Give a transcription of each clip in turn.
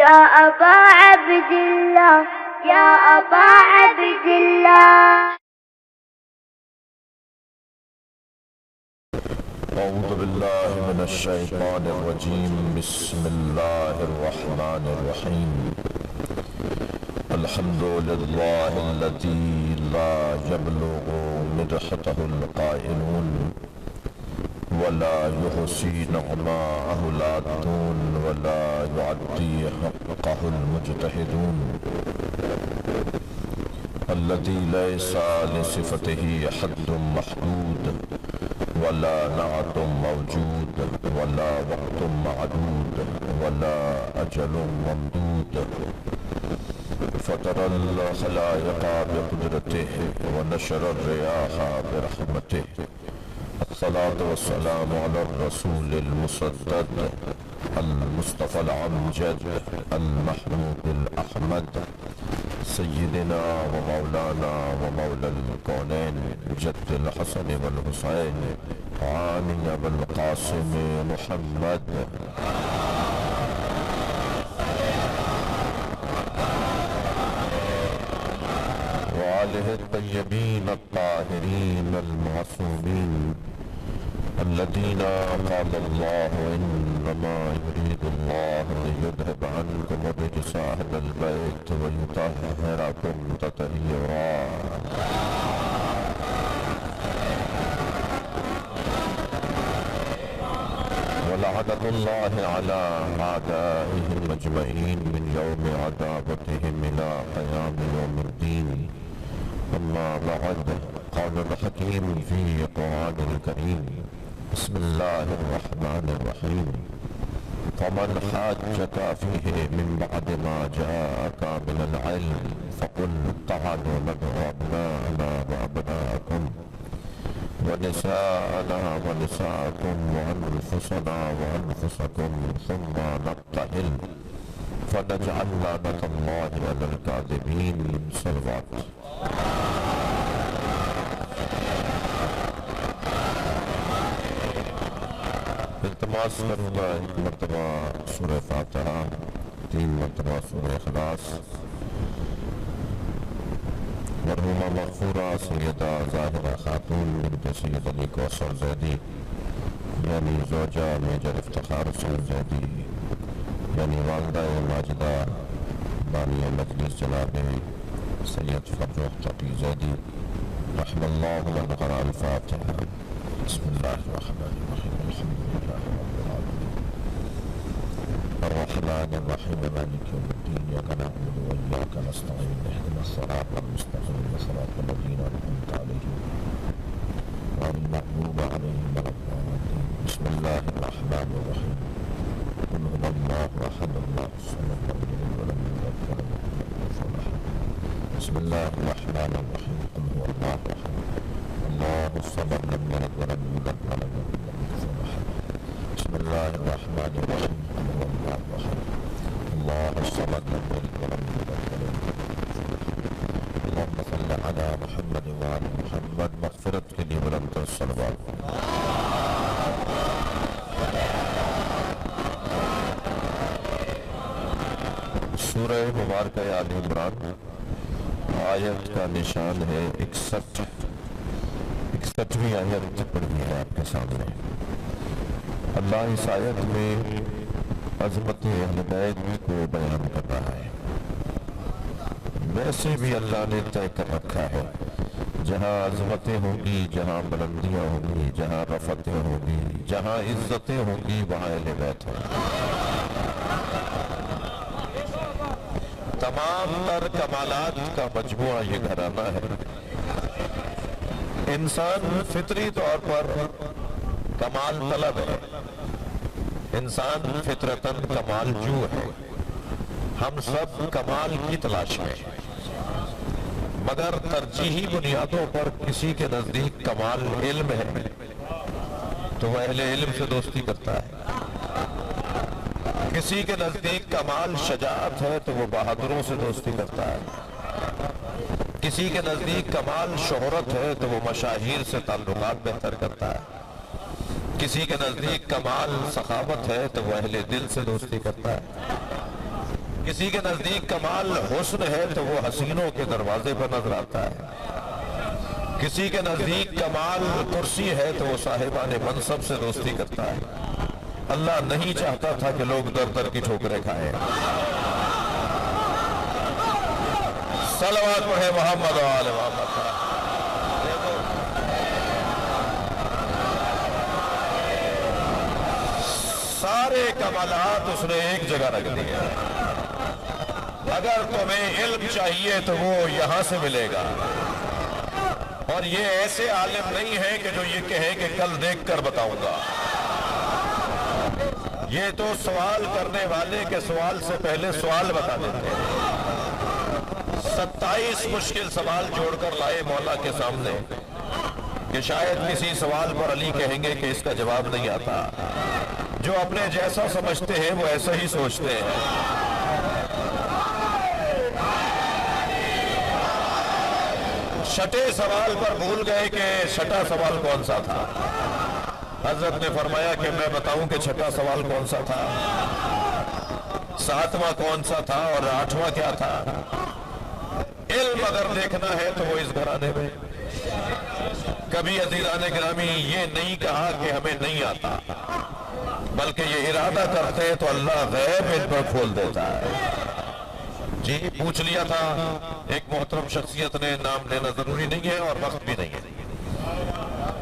يا أبا عبد الله يا أبا عبد الله. أعوذ بالله من الشيطان الرجيم. بسم الله الرحمن الرحيم. الحمد لله الذي لا يبلغ مدحته القائلون ولا يحصي نعماءه العادون ولا يعدي حقه المجتهدون. الذي ليس لصفته حد محدود ولا نعت موجود ولا وقت معدود ولا أجل ممدود. فطر الخلائق بقدرته ونشر الرياح برحمته. الصلاة والسلام على الرسول المسدد المصطفى الأمجد المحمود الأحمد سيدنا ومولانا ومولى الكونين جد الحسن والحسين عامي أبا القاسم محمد وآله الطيبين الطاهرين المعصومين الذين قال الله إنما يريد الله ليذهب عنكم الرجس أهل البيت ويطهركم تطهيرا. ولعنة الله على أعدائهم أجمعين من يوم عداوتهم إلى قيام يوم الدين. أما بعد، قال الحكيم في القرآن الكريم: بسم الله الرحمن الرحيم. فمن حاجك فيه من بعد ما جاءك من العلم فقل تعالوا ندعو أبناءنا وأبناءكم ونساءنا ونساءكم وأنفسنا وأنفسكم ثم نبتهل فنجعل لعنة الله على الكاذبين. صلوات. التماس کروں گا ایک مرتبہ سورہ فاتحہ، 3 مرتبہ سورہ اخلاص. مرحومہ مغفورہ سیدہ ظاہرہ خاتون بنت سید علی کوثر زیدی یعنی زوجہ میجر افتخار حسین زیدی یعنی والدہ ماجدہ بانی مجلس جناب سید فرخ تقی زیدی رحم اللہ من قرأ الفاتحہ. بسم اللہ الرحمن الرحیم. الحمد لله رب العالمين الرحمن الرحيم مالك يوم الدين إياك نعبد وإياك نستعين اهدنا الصراط المستقيم صراط الذين أنعمت عليهم غير المغضوب عليهم ولا الضالين. بسم الله الرحمن الرحيم. قل هو الله أحد الله الصمد لم يلد ولم يولد ولم يكن له كفوا أحد. بسم الله الرحمن الرحيم. قل هو الله أحد الله الصمد لم يلد ولم يولد ولم يكن له كفوا أحد. بسم الله الرحمن الرحيم. قل هو الله أحد الله الصمد لم يلد ولم يولد ولم يكن له كفوا أحد. اللهم صل على محمد وعلى محمد. مغفرت کے لیے بلند الصلوات. سورہ مبارکہ آل عمران آیت کا نشان ہے 61ویں آیت پڑھی ہے آپ کے سامنے. اللہ اس آیت میں عظمت اہل بیت کو بیان کر رہا ہے. ویسے بھی اللہ نے طے کر رکھا ہے جہاں عظمتیں ہوں گی، جہاں بلندیاں ہوں گی، جہاں رفتیں ہوں گی، جہاں عزتیں ہوں گی، وہاں اہل بیت ہوں گی. تمام تر کمالات کا مجموعہ یہ گھرانہ ہے. انسان فطری طور پر کمال طلب ہے. انسان فطرتاً کمال جو ہے. ہم سب کمال کی تلاش میں، مگر ترجیحی بنیادوں پر کسی کے نزدیک کمال علم ہے تو وہ اہل علم سے دوستی کرتا ہے. کسی کے نزدیک کمال شجاعت ہے تو وہ بہادروں سے دوستی کرتا ہے. کسی کے نزدیک کمال شہرت ہے تو وہ مشاہیر سے تعلقات بہتر کرتا ہے. کسی کے نزدیک کمال سخاوت ہے تو وہ اہل دل سے دوستی کرتا ہے. کسی کے نزدیک کمال حسن ہے تو وہ حسینوں کے دروازے پر نظر آتا ہے، کسی کے نزدیک کمال کرسی ہے تو وہ صاحبان منصب سے دوستی کرتا ہے۔ اللہ نہیں چاہتا تھا کہ لوگ در در کی ٹھوکریں کھائیں۔ صلوات پڑھے محمد و آل محمد۔ سارے کمالات اس نے ایک جگہ رکھ دیے۔ اگر تمہیں علم چاہیے تو وہ یہاں سے ملے گا، اور یہ ایسے عالم نہیں ہے کہ جو یہ کہے کہ کل دیکھ کر بتاؤں گا۔ یہ تو سوال کرنے والے کے سوال سے پہلے سوال بتا دیتے ہیں۔ 27 مشکل سوال جوڑ کر لائے مولا کے سامنے کہ شاید کسی سوال پر علی کہیں گے کہ اس کا جواب نہیں آتا۔ جو اپنے جیسا سمجھتے ہیں وہ ایسا ہی سوچتے ہیں۔ چھٹے سوال پر بھول گئے کہ چھٹا سوال کون سا تھا۔ حضرت نے فرمایا کہ میں بتاؤں کہ چھٹا سوال کون سا تھا، 7واں کون سا تھا اور 8واں کیا تھا۔ علم اگر دیکھنا ہے تو وہ اس گھرانے میں کبھی عزیزان گرامی یہ نہیں کہا کہ ہمیں نہیں آتا، بلکہ یہ ارادہ کرتے تو اللہ غیب ان پر کھول دیتا ہے۔ جی پوچھ لیا تھا ایک محترم شخصیت نے، نام لینا ضروری نہیں ہے اور وقت بھی نہیں ہے،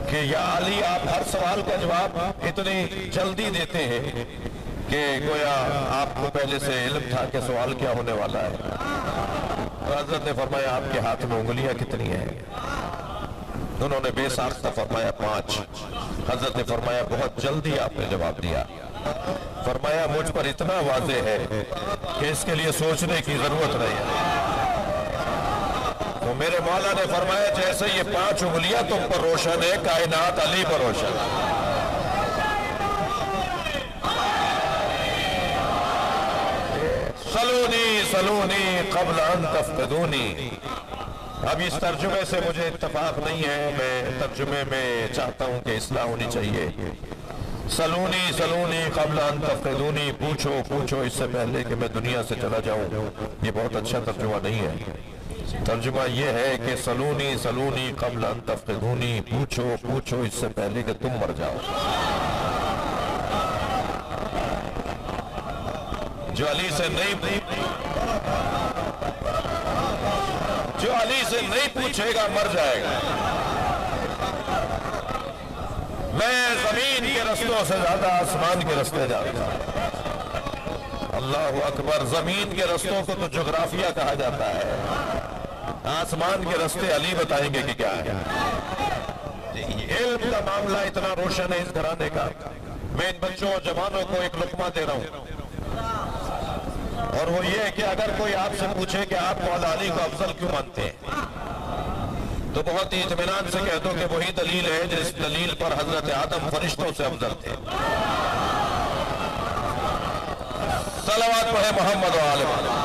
کہ یا علی آپ ہر سوال کا جواب اتنی جلدی دیتے ہیں کہ گویا آپ کو پہلے سے علم تھا کہ سوال کیا ہونے والا ہے۔ اور حضرت نے فرمایا آپ کے ہاتھ میں انگلیاں کتنی ہیں؟ انہوں نے بے ساختہ فرمایا 5۔ حضرت نے فرمایا بہت جلدی آپ نے جواب دیا۔ فرمایا مجھ پر اتنا واضح ہے کہ اس کے لیے سوچنے کی ضرورت نہیں ہے۔ تو میرے مولا نے فرمایا جیسے یہ 5 انگلیاں تم پر روشن ہے، کائنات علی پر روشن ہے۔ سلونی سلونی قبل ان تفقدونی۔ اب اس ترجمے سے مجھے اتفاق نہیں ہے، میں ترجمے میں چاہتا ہوں کہ اصلاح ہونی چاہیے۔ سلونی سلونی قبل ان تفقدونی، پوچھو پوچھو اس سے پہلے کہ میں دنیا سے چلا جاؤں، یہ بہت اچھا ترجمہ نہیں ہے۔ ترجمہ یہ ہے کہ سلونی سلونی قبل ان تفقدونی، پوچھو پوچھو اس سے پہلے کہ تم مر جاؤ۔ جو علی سے نہیں پوچھے گا مر جائے گا۔ میں زمین کے رستوں سے زیادہ آسمان کے رستے جانتا ہوں۔ اللہ اکبر، زمین کے رستوں کو تو جغرافیہ کہا جاتا ہے، آسمان کے رستے علی بتائیں گے کہ کیا ہے۔ علم کا معاملہ اتنا روشن ہے اس گھرانے کا۔ میں ان بچوں اور جوانوں کو ایک لقمہ دے رہا ہوں، اور وہ یہ ہے کہ اگر کوئی آپ سے پوچھے کہ آپ مولا علی کو افضل کیوں مانتے ہیں، تو بہت ہی اطمینان سے کہہ دو کہ وہی دلیل ہے جس دلیل پر حضرت آدم فرشتوں سے افضل تھے۔ صلوات پڑھے محمد و آل محمد۔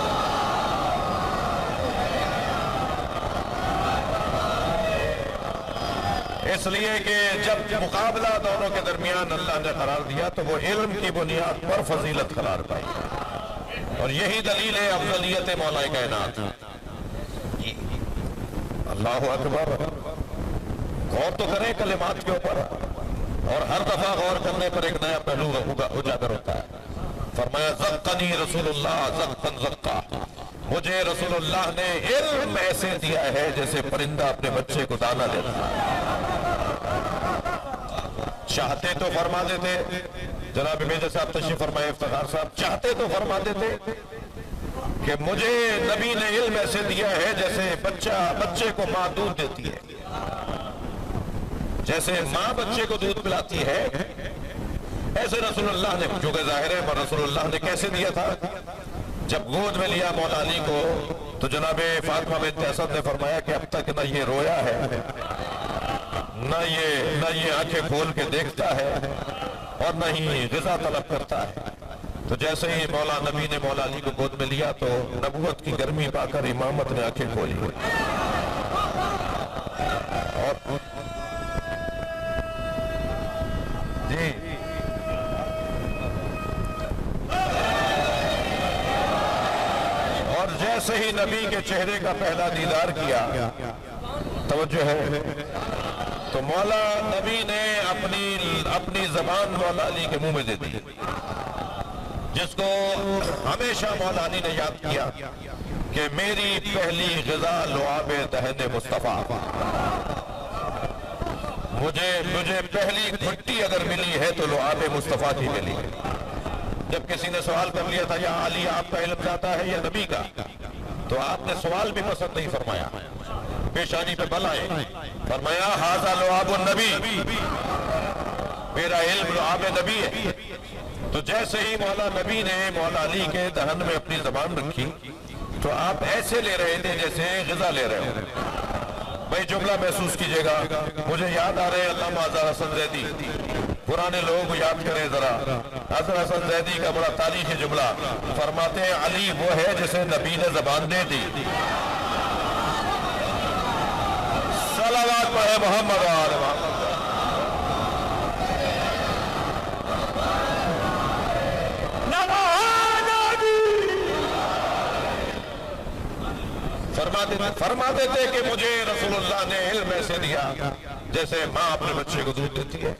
اس لیے کہ جب مقابلہ دونوں کے درمیان اللہ نے قرار دیا تو وہ علم کی بنیاد پر فضیلت قرار پائی، اور یہی دلیل ہے افضلیت مولا کائنات۔ اللہ اکبر، غور تو کریں کلمات کے اوپر، اور ہر دفعہ غور کرنے پر ایک نیا پہلو اجاگر ہوتا ہے۔ فرمایا زقنی رسول اللہ زقن زقا، مجھے رسول اللہ نے علم ایسے دیا ہے جیسے پرندہ اپنے بچے کو دانا دیتا ہے۔ چاہتے تو فرما دیتے، جناب میجر صاحب تشریف فرمائے، افتخار صاحب چاہتے تو فرما دیتے کہ مجھے نبی نے علم ایسے دیا ہے جیسے بچے کو ماں دودھ دیتی ہے، جیسے ماں بچے کو دودھ پلاتی ہے، ایسے رسول اللہ نے، جو کہ ظاہر ہے پر رسول اللہ نے کیسے دیا تھا؟ جب گود میں لیا مولا علی کو تو جناب فاطمہ بنت اسد نے فرمایا کہ اب تک نہ یہ رویا ہے، نہ یہ آنکھیں کھول کے دیکھتا ہے، اور نہ ہی غذا طلب کرتا ہے۔ تو جیسے ہی مولا نبی نے مولا علی کو گود میں لیا تو نبوت کی گرمی پا کر امامت نے آنکھیں کھولی، اور جی جیسے ہی نبی کے چہرے کا پہلا دیدار کیا، توجہ ہے، تو مولا نبی نے اپنی زبان مولا علی کے منہ میں دے دی، جس کو ہمیشہ مولا علی نے یاد کیا کہ میری پہلی غذا لعاب دہن مصطفیٰ، مجھے پہلی گھٹی اگر ملی ہے تو لعاب مصطفیٰ کی ملی ہے۔ جب کسی نے سوال کر لیا تھا یا علی آپ کا علم جاتا ہے یا نبی کا، تو آپ نے سوال بھی پسند نہیں فرمایا، پیشانی پہ بل آئے، فرمایا ھذا لعاب النبی، میرا علم لعاب نبی ہے۔ تو جیسے ہی مولا نبی نے مولا علی کے دہن میں اپنی زبان رکھی تو آپ ایسے لے رہے تھے جیسے غذا لے رہے ہو۔ بھائی جملہ محسوس کیجئے گا، مجھے یاد آ رہے ہیں علامہ اظہر حسن زیدی، پرانے لوگوں کو یاد کریں ذرا۔ اظہر حسن زیدی کا بڑا تاریخی جملہ، فرماتے ہیں علی وہ ہے جسے نبی نے زبان دے دی۔ صلوات پڑھے محمد و آل محمد۔ فرماتے تھے کہ مجھے رسول اللہ نے علم ایسے دیا جیسے ماں اپنے بچے کو دودھ دیتی ہے،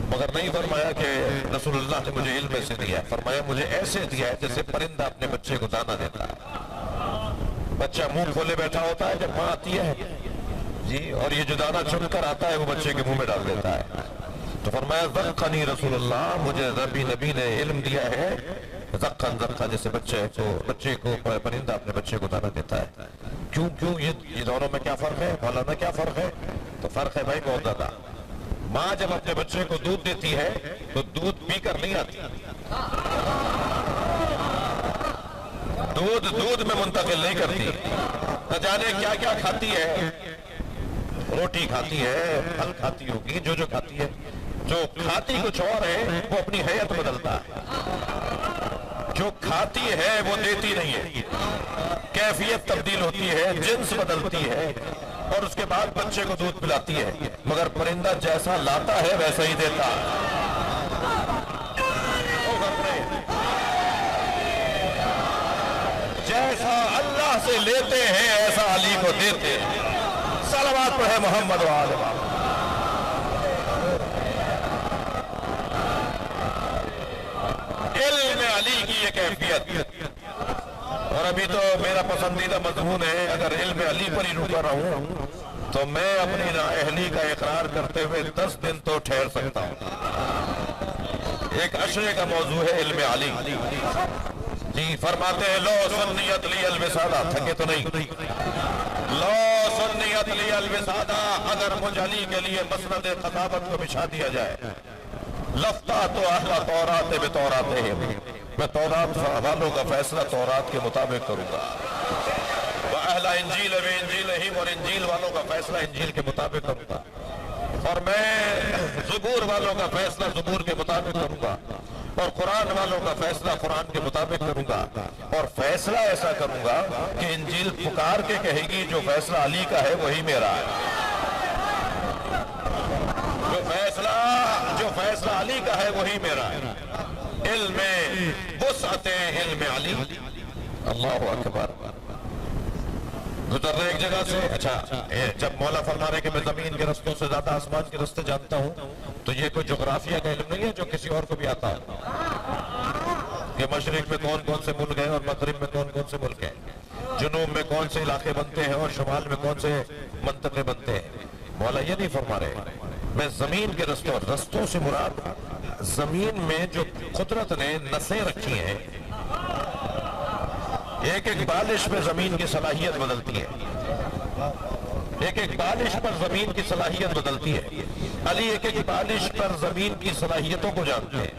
مگر نہیں فرمایا کہ رسول اللہ نے مجھے علم ایسے دیا، فرمایا مجھے ایسے دیا ہے جیسے پرندہ اپنے بچے کو دانا دیتا ہے۔ بچہ منہ کھولے بیٹھا ہوتا ہے جب ماں آتی ہے جی، اور یہ جو دانا چن کر آتا ہے وہ بچے کے منہ میں ڈال دیتا ہے۔ تو فرمایا ذقنی رسول اللہ، مجھے نبی نے علم دیا ہے زقن جیسے بچے کو پرندہ اپنے بچے کو دانا دیتا ہے۔ کیوں یہ دونوں میں کیا فرق ہے مولانا، کیا فرق ہے؟ تو فرق ہے بھائی بہت زیادہ۔ ماں جب اپنے بچے کو دودھ دیتی ہے تو دودھ پی کر نہیں آتی، دودھ میں منتقل نہیں کرتی، نہ جانے کیا کیا کھاتی ہے، روٹی کھاتی ہے، پھل کھاتی ہوگی، جو کھاتی ہے، جو کھاتی کچھ اور ہے وہ اپنی حیت بدلتا ہے، جو کھاتی ہے وہ دیتی نہیں ہے، کیفیت تبدیل ہوتی ہے، جنس بدلتی ہے، اور اس کے بعد بچے کو دودھ پلاتی ہے، مگر پرندہ جیسا لاتا ہے ویسا ہی دیتا ہے۔ جیسا اللہ سے لیتے ہیں ایسا علی کو دیتے ہیں۔ صلوات پڑھے محمد و آل محمد۔ علم علی کی یہ کیفیت، اور ابھی تو میرا پسندیدہ مضمون ہے، اگر علم علی پر ہی رکا رہوں تو میں اپنی نااہلی کا اقرار کرتے ہوئے 10 دن تو ٹھہر سکتا ہوں۔ ایک عشرے کا موضوع ہے علم علی جی، فرماتے ہیں لو سنیت لی الوسادہ، تھکے تو نہیں، لو سنیت لی الوسادہ، اگر مجھ علی کے لیے مسند خطابت کو بچھا دیا جائے، لفتہ تو اہل تورات بتورات ہے، میں تورات والوں کا فیصلہ تورات کے مطابق کروں گا، وَأَهْلَ انجیل بِانجیلہم، اور انجیل والوں کا فیصلہ انجیل کے مطابق کروں گا، اور میں زبور والوں کا فیصلہ زبور کے مطابق کروں گا، اور قرآن والوں کا فیصلہ قرآن کے مطابق کروں گا، اور فیصلہ ایسا کروں گا کہ انجیل پکار کے کہے گی جو فیصلہ علی کا ہے وہی میرا ہے، جو فیصلہ علی کا ہے وہی میرا ہے۔ علم وسعت علم علی، اللہ اکبر۔ گزر رہے ایک جگہ سے، اچھا جب مولا فرما رہے کہ میں زمین کے رستوں سے زیادہ آسمان کے رستے جانتا ہوں، تو یہ کوئی جغرافیہ کا علم نہیں ہے جو کسی اور کو بھی آتا ہے کہ مشرق میں کون کون سے ملک ہیں اور مغرب میں کون کون سے ملک ہیں، جنوب میں کون سے علاقے بنتے ہیں اور شمال میں کون سے منطقے بنتے ہیں۔ مولا یہ نہیں فرما رہے، میں زمین کے رستوں سے مراد زمین میں جو قدرت نے نسیں رکھی ہیں، ایک ایک بالش میں زمین کی صلاحیت بدلتی ہے، ایک ایک بالش پر زمین کی صلاحیت بدلتی ہے۔ علی ایک ایک بالش پر زمین کی صلاحیتوں کو جانتے ہیں۔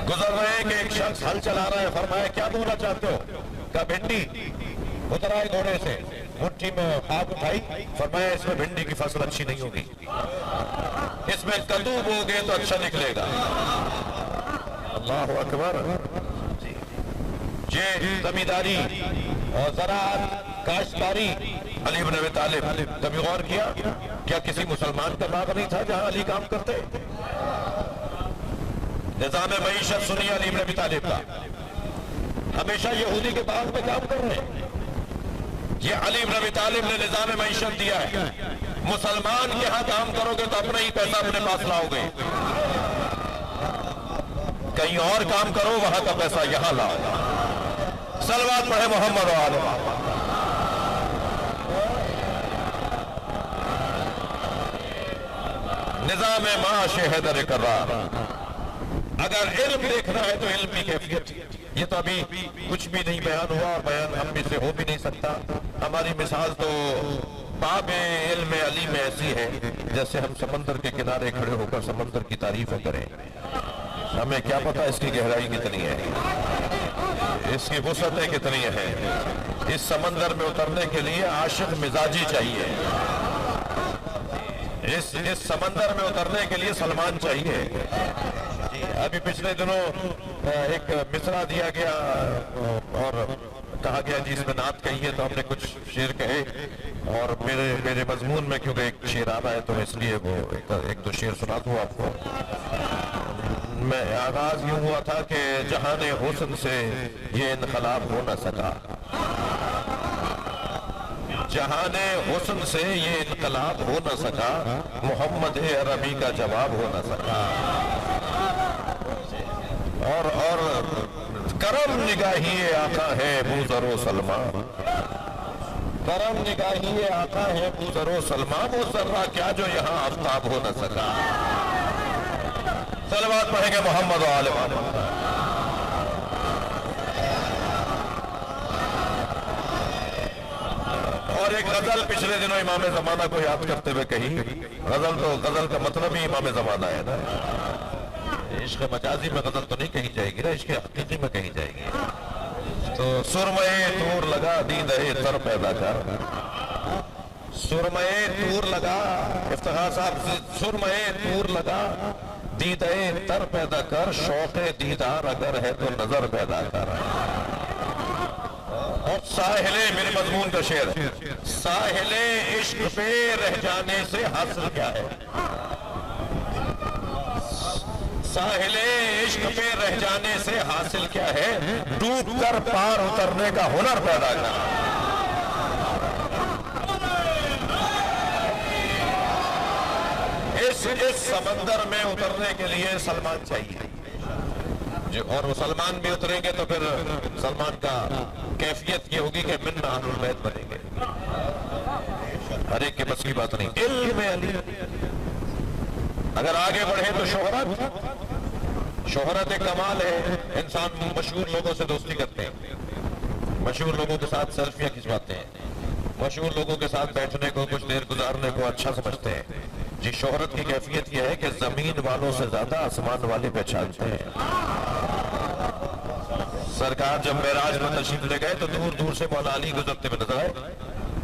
گزر رہے ہیں کہ ایک شخص ہل چلا رہا ہے، فرمایا کیا بولنا چاہتے ہو؟ کہا بھنڈی۔ اتر آئے گھوڑے سے، مٹھی میں آگ اٹھائی، فرمایا اس میں بھنڈی کی فصل اچھی نہیں ہوگی، اس میں کدو بوگے تو اچھا نکلے گا۔ اللہ اکبر۔ یہ زمینداری اور زراعت، کاشتکاری، علی بن ابی طالب کبھی غور کیا کیا کسی مسلمان کا باغ نہیں تھا جہاں علی کام کرتے؟ نظام معیشت سنی علی بن ابی طالب کا، ہمیشہ یہودی کے باغ میں کام کر رہے ہیں. یہ علی بن ابی طالب نے نظام معیشت دیا ہے. مسلمان کے ہاں کام کرو گے تو اپنا ہی پیسہ اپنے پاس لاؤ گے. کہیں اور کام کرو وہاں کا پیسہ یہاں لاؤ. صلوات پڑھے محمد و آل محمد. نظام معاش حیدر کرار. اگر علم دیکھنا ہے تو علم کی کیفیت. یہ تو ابھی کچھ بھی نہیں بیان ہوا اور بیان ہم میں سے ہو بھی نہیں سکتا. ہماری مثال تو باب علم علی میں ایسی ہے جیسے ہم سمندر کے کنارے کھڑے ہو کر سمندر کی تعریف کریں. ہمیں کیا پتا اس کی گہرائی کتنی ہے, اس کی وسعتیں کتنی ہیں. اس سمندر میں اترنے کے لیے عاشق مزاجی چاہیے. اس سمندر میں اترنے کے لیے سلمان چاہیے. ابھی پچھلے دنوں ایک مصرع دیا گیا اور کہا گیا جی اس میں نعت کہی ہے, تو ہم نے کچھ شعر کہے اور میرے مضمون میں کیونکہ ایک شعر آ رہا ہے تو اس لیے وہ ایک دو شعر سنا دوں آپ کو. میں آغاز یوں ہوا تھا کہ جہان حسن سے یہ انقلاب ہو نہ سکا, جہان حسن سے یہ انقلاب ہو نہ سکا, محمد عربی کا جواب ہو نہ سکا. اور کرم نگاہی آقا ہے بوذر و سلمان, کرم نگاہی آقا ہے بوذر و سلمان, وہ ذرہ کیا جو یہاں آفتاب ہو نہ سکا. صلوات پڑھیں گے محمد و آل محمد. اور ایک غزل پچھلے دنوں امام زمانہ کو یاد کرتے ہوئے کہی. غزل کا مطلب ہی امام زمانہ ہے نا. عشق مجازی میں غزل تو نہیں کہی جائے گی نا, عشق حقیقی میں کہی جائے گی. تو سرمئے طور لگا دیدہ تر پیدا کر, سرمئے طور لگا, افتخار صاحب, سرمئے طور لگا دیدہ تر پیدا کر, شوق دیدار اگر ہے تو نظر پیدا کر. اور ساحل, میرے مضمون کا شعر, ساحل عشق پہ رہ جانے سے حاصل کیا ہے, ساحل عشق پہ رہ جانے سے حاصل کیا ہے, ڈوب کر پار اترنے کا ہنر پیدا کر. اس سمندر میں اترنے کے لیے سلمان چاہیے جو, اور وہ سلمان بھی اتریں گے تو پھر سلمان کا کیفیت یہ ہوگی کہ من اہل البیت بنیں گے. ہر ایک کے بس کی بات نہیں. علم علی اگر آگے بڑھے تو شہرت ایک کمال ہے. انسان مشہور لوگوں سے دوستی کرتے ہیں, مشہور لوگوں کے ساتھ سیلفیاں کھنچواتے ہیں, مشہور لوگوں کے ساتھ بیٹھنے کو, کچھ دیر گزارنے کو اچھا سمجھتے ہیں. جی شہرت کی کیفیت یہ ہے کہ زمین والوں سے زیادہ آسمان والے پہچانتے ہیں. سرکار جب معراج میں تشریف لے گئے تو دور دور سے مولا علی گزرتے ہوئے نظر آئے,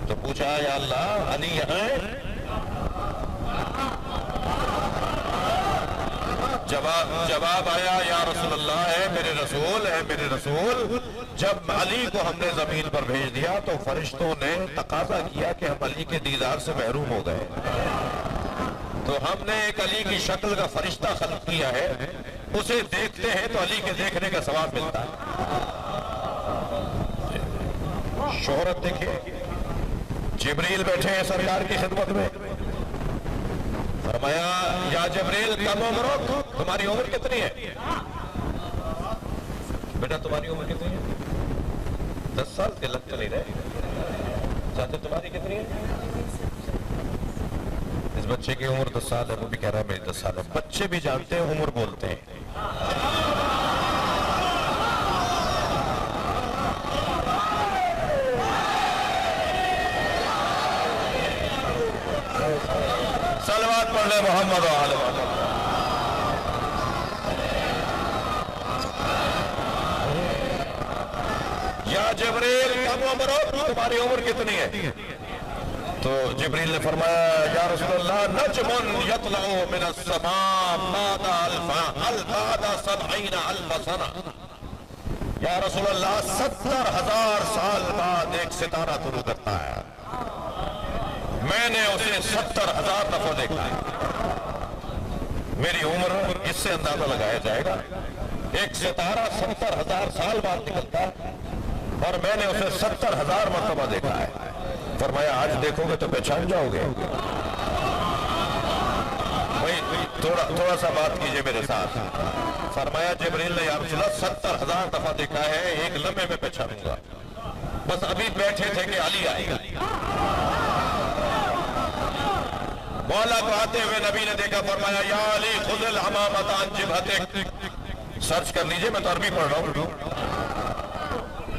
تو پوچھا یا اللہ علی یہاں ہے؟ جواب آیا یا رسول اللہ, ہے میرے رسول, ہے میرے رسول. جب علی کو ہم نے زمین پر بھیج دیا تو فرشتوں نے تقاضا کیا کہ ہم علی کے دیدار سے محروم ہو گئے, تو ہم نے ایک علی کی شکل کا فرشتہ خلق کیا ہے, اسے دیکھتے ہیں تو علی کے دیکھنے کا ثواب ملتا ہے. شہرت دیکھیں, جبریل بیٹھے ہیں سرکار کی خدمت میں, فرمایا یا جبریل کم عمرک, تمہاری عمر کتنی ہے بیٹا, تمہاری عمر کتنی ہے؟ 10 سال کے لگ تو نہیں رہے. چاہتے تمہاری کتنی ہے؟ اس بچے کی عمر 10 سال ہے, وہ بھی کہہ رہا ہے میری 10 سال ہے. بچے بھی جانتے ہیں, عمر بولتے ہیں. صلوات پڑھ لے محمد و آل محمد. یا جبریل کم عمرک, تمہاری عمر کتنی ہے؟ تو جبریل نے فرمایا یا رسول اللہ نجم یطلع من السماء بعد 70,000 سنہ. یا رسول اللہ 70,000 سال بعد ایک ستارہ طلوع کرتا ہے, میں نے اسے 70,000 دفعہ دیکھا ہے. میری عمر اس سے اندازہ لگایا جائے گا ایک ستارہ 70,000 سال بعد نکلتا ہے اور میں نے اسے 70,000 مرتبہ دیکھا ہے. فرمایا آج دیکھو گے تو پہچان جاؤ گے. بھائی تھوڑا سا بات کیجئے میرے ساتھ. فرمایا جبریل نے یا رسول اللہ 70,000 دفعہ دیکھا ہے, ایک لمحے میں پہچانوں گا. بس ابھی بیٹھے تھے کہ علی آئے گا. مولا کو آتے ہوئے نبی نے دیکھا, فرمایا یا علی خذ العمامۃ عن جبہتک. سرچ کر لیجئے, میں تو عربی پڑھ رہا ہوں,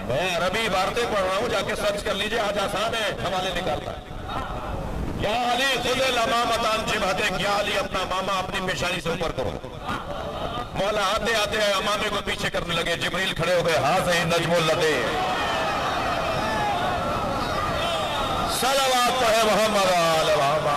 میں عربی عبارتیں پڑھ رہا ہوں, جا کے سرچ کر لیجئے, آج آسان ہے حوالے نکالتا. یا علی خذ العمامۃ عن جبہتک, یا علی اپنا امامہ اپنی پیشانی سے اوپر کرو. مولا آتے آتے امامے کو پیچھے کرنے لگے. جبریل کھڑے ہو گئے, ہاذہ نجم اللدے. صلوات ہے محمد آل محمد.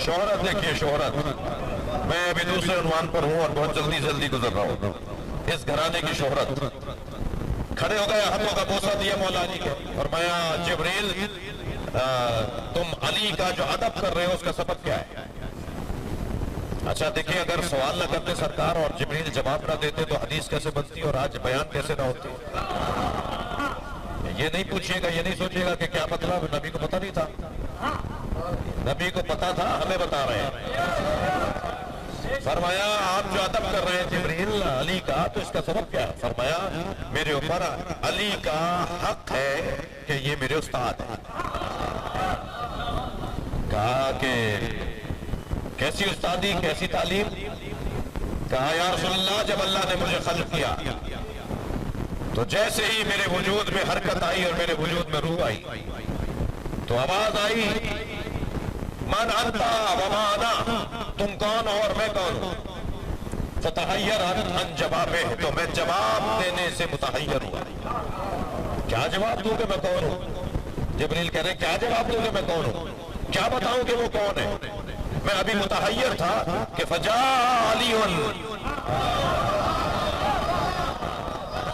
شہرت دیکھیے, شہرت. میں ابھی دوسرے عنوان پر ہوں اور بہت جلدی گزر رہا ہوں. اس گھرانے کی شہرت. کھڑے ہو گئے, ہاتھوں کا بوسہ دیا مولا علی کو. فرمایا جبریل تم علی کا جو ادب کر رہے ہو اس کا سبب کیا ہے؟ اچھا دیکھیں, اگر سوال نہ کرتے سرکار اور جبریل جواب نہ دیتے تو حدیث کیسے بنتی اور آج بیان کیسے نہ ہوتی؟ یہ نہیں پوچھئے گا, یہ نہیں سوچے گا کہ کیا مطلب, نبی کو پتہ نہیں تھا. نبی کو پتہ تھا, ہمیں بتا رہے ہیں. فرمایا آپ جو ادب کر رہے ہیں جبریل علی کا, تو اس کا سبب کیا ہے؟ فرمایا میرے اوپر علی کا حق ہے کہ یہ میرے استاد ہیں. کہا کہ کیسی استادی, کیسی تعلیم؟ کہا یا رسول اللہ جب اللہ نے مجھے خلق کیا تو جیسے ہی میرے وجود میں حرکت آئی اور میرے وجود میں روح آئی تو آواز آئی, من انتا وما انا, تم کون ہو اور میں کون ہوں؟ فتحیر عن جوابہ, تو میں جواب دینے سے متحیر ہوا. کیا جواب دوں کہ میں کون ہوں؟ جبریل کہہ رہے کیا جواب دوں کہ میں کون ہوں, کیا بتاؤں کہ وہ کون ہے؟ میں ابھی متحیر تھا کہ فجاء علی,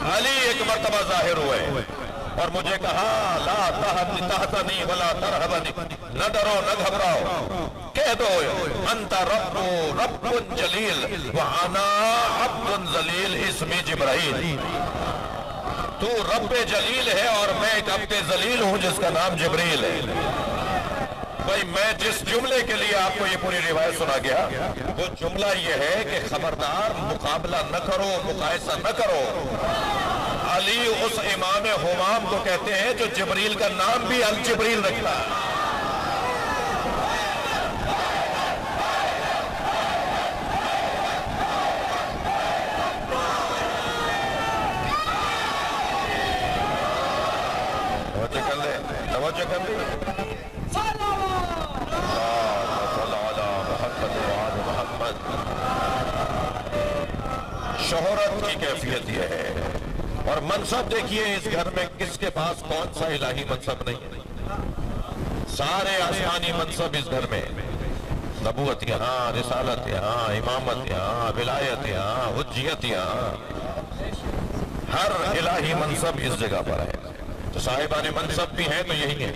علی ایک مرتبہ ظاہر ہوئے اور مجھے کہا لا تحزنی ولا ترہبنی, نہ ڈرو نہ گھبراؤ, کہہ دو انت رب جلیل وانا عبد ذلیل اسمی جبرائیل. تو رب جلیل ہے اور میں ایک عبد ذلیل ہوں جس کا نام جبریل ہے. بھائی میں جس جملے کے لیے آپ کو یہ پوری روایت سنا گیا وہ جملہ یہ ہے کہ خبردار مقابلہ نہ کرو, مقایسہ نہ کرو. علی اس امام ہمام کو کہتے ہیں جو جبریل کا نام بھی الجبریل رکھتا ہے. توجہ کر لیں. شہرت کی کیفیت یہ ہے. اور منصب دیکھیے اس گھر میں کس کے پاس کون سا الہی منصب نہیں ہے. سارے آسمانی منصب اس گھر میں, نبوت یہاں, رسالت یہاں, امامت یہاں, ولایت یہاں, حجیت یہاں, ہر الہی منصب اس جگہ پر ہے. تو صاحبان منصب بھی ہیں تو یہی ہیں,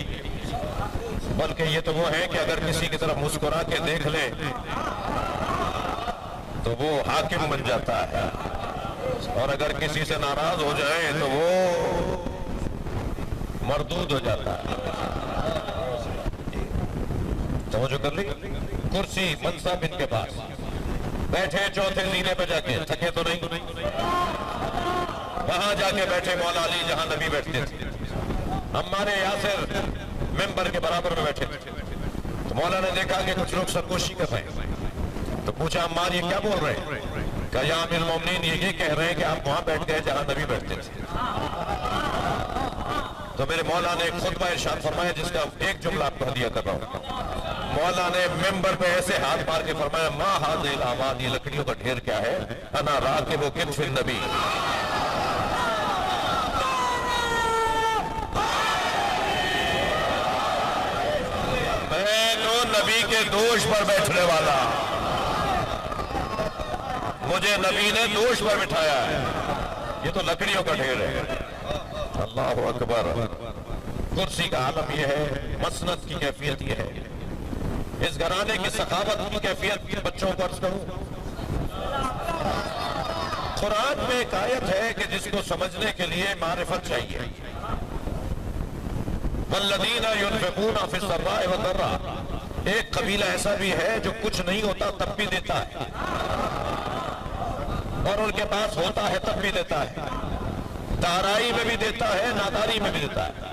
بلکہ یہ تو وہ ہیں کہ اگر کسی کی طرف مسکرا کے دیکھ لے تو وہ حاکم بن جاتا ہے, اور اگر کسی سے ناراض ہو جائے تو وہ مردود ہو جاتا ہے. توجہ کر لی. کرسی منصب ان کے پاس, بیٹھے چوتھے زینے پہ جا کے, تھکے تو نہیں. وہاں جا کے بیٹھے مولا علی جہاں نبی بیٹھتے تھے. ہمارے یاسر ممبر کے برابر میں بیٹھے تھے. تو مولا نے دیکھا کہ کچھ لوگ سرگوشی کر رہے ہیں, تو پوچھا عمار یہ کیا بول رہے ہیں؟ کہا یا امیر المومنین یہ کہہ رہے ہیں کہ آپ وہاں بیٹھ گئے جہاں نبی بیٹھتے تھے. تو میرے مولا نے ایک خطبہ ارشاد فرمایا جس کا ایک جملہ آپ کو ہدیہ کر رہا ہوں. مولا نے ممبر پہ ایسے ہاتھ مار کے فرمایا ما ھذہ الاعواد, یہ لکڑیوں کا ڈھیر کیا ہے؟ انا راکب کتف النبی, میں تو نبی کے دوش پر بیٹھنے والا, مجھے نبی نے دوش پر بٹھایا ہے. یہ تو لکڑیوں کا ڈھیر ہے. اللہ اکبر. کرسی کا عالم یہ ہے، مسند کی کیفیت یہ ہے. اس گھرانے کی سخاوت کی کیفیت بچوں کو عرض کروں. قرآن میں ایک آیت ہے کہ جس کو سمجھنے کے لیے معرفت چاہیے. والذین ينفقون فی السراء والضراء. ایک قبیلہ ایسا بھی ہے جو کچھ نہیں ہوتا تب بھی دیتا ہے، اور ان کے پاس ہوتا ہے تب بھی دیتا ہے. دارائی میں بھی دیتا ہے، ناداری میں بھی دیتا ہے.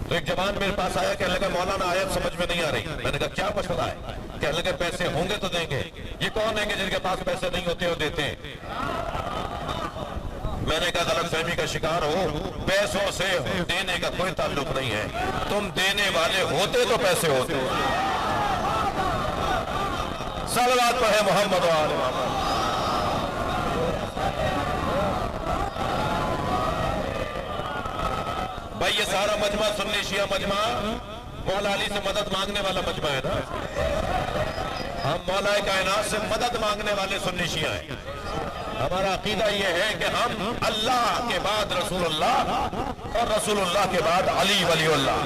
تو ایک جوان میرے پاس آیا، کہنے لگا مولانا آیت سمجھ میں نہیں آ رہی. میں نے کہا کیا مسئلہ ہے؟ کہنے لگے پیسے ہوں گے تو دیں گے. یہ کون ہے کہ جن کے پاس پیسے نہیں ہوتے وہ دیتے ہیں؟ میں نے کہا غلط فہمی کا شکار ہو. پیسوں سے دینے کا کوئی تعلق نہیں ہے. تم دینے والے ہوتے تو پیسے ہوتے. صلوات پڑھے محمد و آل محمد. بھائی یہ سارا مجمع سنی شیعہ مجمع مولا علی سے مدد مانگنے والا مجمع ہے نا. ہم مولا کائنات سے مدد مانگنے والے سنی شیعہ ہیں. ہمارا عقیدہ یہ ہے کہ ہم اللہ کے بعد رسول اللہ اور رسول اللہ کے بعد علی ولی اللہ.